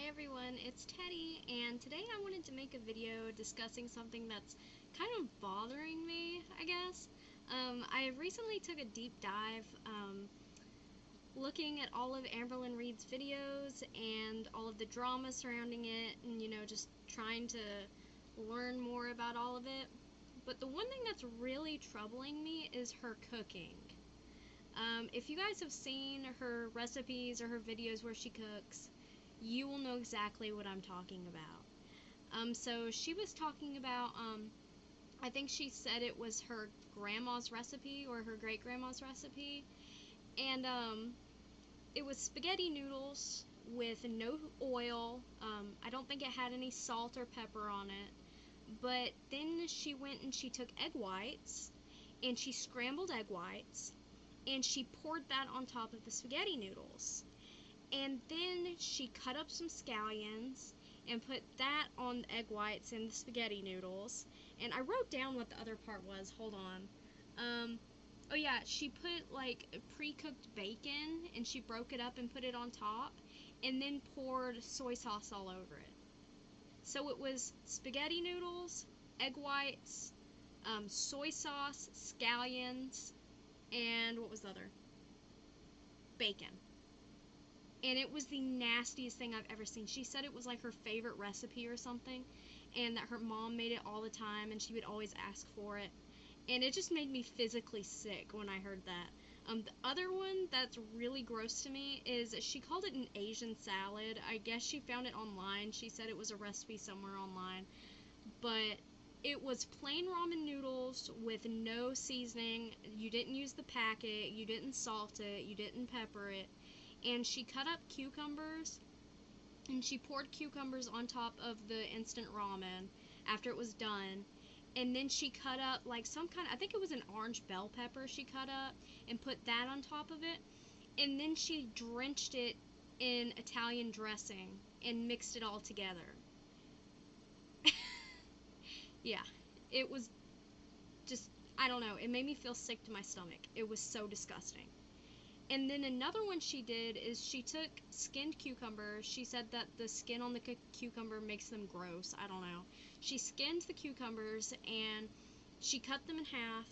Hi everyone, it's Teddy, and today I wanted to make a video discussing something that's kind of bothering me, I guess. I recently took a deep dive looking at all of Amberlyn Reed's videos and all of the drama surrounding it, and just trying to learn more about all of it. But the one thing that's really troubling me is her cooking. If you guys have seen her recipes or her videos where she cooks, you will know exactly what I'm talking about. So she was talking about, I think she said it was her grandma's recipe or her great-grandma's recipe, and it was spaghetti noodles with no oil. I don't think it had any salt or pepper on it, but then she went and she took egg whites, and she scrambled egg whites, and she poured that on top of the spaghetti noodles. And then she cut up some scallions and put that on the egg whites and the spaghetti noodles. And I wrote down what the other part was. Hold on. Oh yeah, she put like pre-cooked bacon and she broke it up and put it on top and then poured soy sauce all over it. So it was spaghetti noodles, egg whites, soy sauce, scallions, and what was the other? Bacon. And it was the nastiest thing I've ever seen. She said it was like her favorite recipe or something, and that her mom made it all the time and she would always ask for it. And it just made me physically sick when I heard that. The other one that's really gross to me is she called it an Asian salad. I guess she found it online. She said it was a recipe somewhere online. But it was plain ramen noodles with no seasoning. You didn't use the packet. You didn't salt it. You didn't pepper it. And she cut up cucumbers, and she poured cucumbers on top of the instant ramen after it was done. And then she cut up like some kind of, I think it was an orange bell pepper she cut up and put that on top of it. And then she drenched it in Italian dressing and mixed it all together. Yeah, it was just, I don't know, it made me feel sick to my stomach. It was so disgusting. And then another one she did is she took skinned cucumbers. She said that the skin on the cucumber makes them gross. I don't know. She skinned the cucumbers and she cut them in half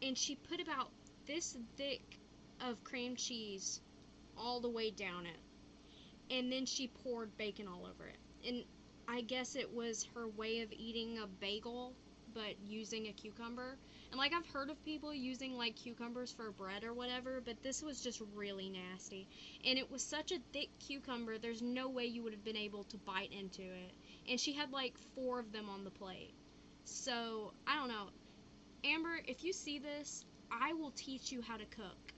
and she put about this thick of cream cheese all the way down it. And then she poured bacon all over it. And I guess it was her way of eating a bagel, but using a cucumber. And like, I've heard of people using like cucumbers for bread or whatever, but this was just really nasty. And it was such a thick cucumber, there's no way you would have been able to bite into it. And she had like 4 of them on the plate. So, I don't know. Amber, if you see this, I will teach you how to cook.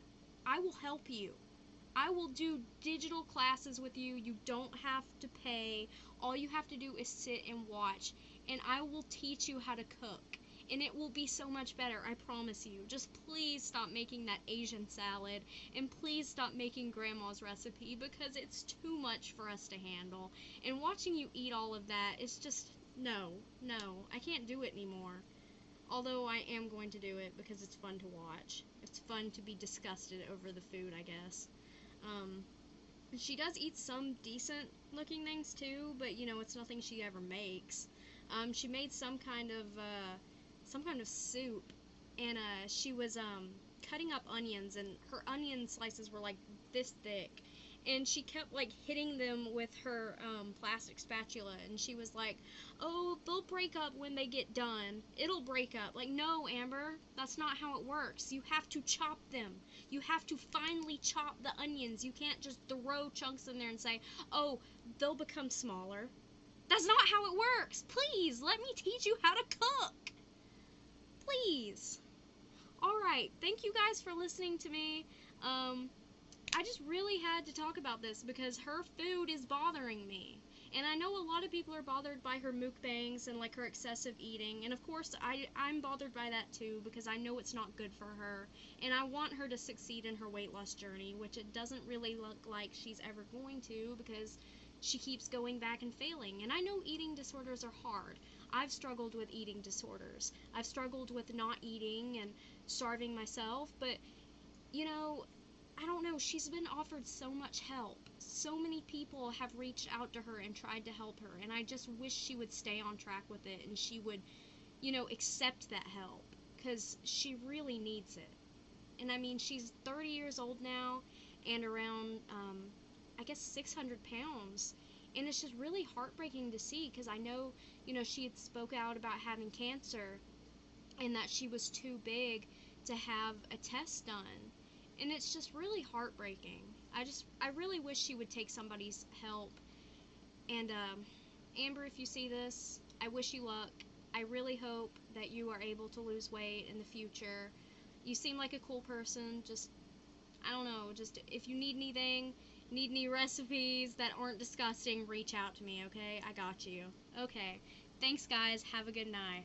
I will help you. I will do digital classes with you. You don't have to pay. All you have to do is sit and watch. And I will teach you how to cook. And it will be so much better, I promise you. Just please stop making that Asian salad. And please stop making Grandma's recipe, because it's too much for us to handle. And watching you eat all of that is just, no. I can't do it anymore. Although I am going to do it because it's fun to watch. It's fun to be disgusted over the food, I guess. She does eat some decent looking things too, but it's nothing she ever makes. She made some kind of soup, and she was cutting up onions, and her onion slices were like this thick, and she kept like hitting them with her plastic spatula, and she was like, oh, they'll break up when they get done. It'll break up. Like, no, Amber, that's not how it works. You have to chop them. You have to finely chop the onions. You can't just throw chunks in there and say, oh, they'll become smaller. That's not how it works. Please, let me teach you how to cook. Please. Alright, thank you guys for listening to me. I just really had to talk about this because her food is bothering me. And I know a lot of people are bothered by her mukbangs and like her excessive eating. And of course, I'm bothered by that too, because I know it's not good for her. And I want her to succeed in her weight loss journey, which it doesn't really look like she's ever going to, because she keeps going back and failing. And I know eating disorders are hard. I've struggled with eating disorders. I've struggled with not eating and starving myself, but I don't know, she's been offered so much help. So many people have reached out to her and tried to help her, and I just wish she would stay on track with it and she would, accept that help, because she really needs it. And I mean, she's 30 years old now and around, I guess, 600 pounds. And it's just really heartbreaking to see, because I know, she had spoke out about having cancer and that she was too big to have a test done. And it's just really heartbreaking. I really wish she would take somebody's help. And Amber, if you see this, I wish you luck. I really hope that you are able to lose weight in the future. You seem like a cool person. Just, I don't know, just if you need anything, need any recipes that aren't disgusting, reach out to me, okay? I got you. Okay. Thanks, guys. Have a good night.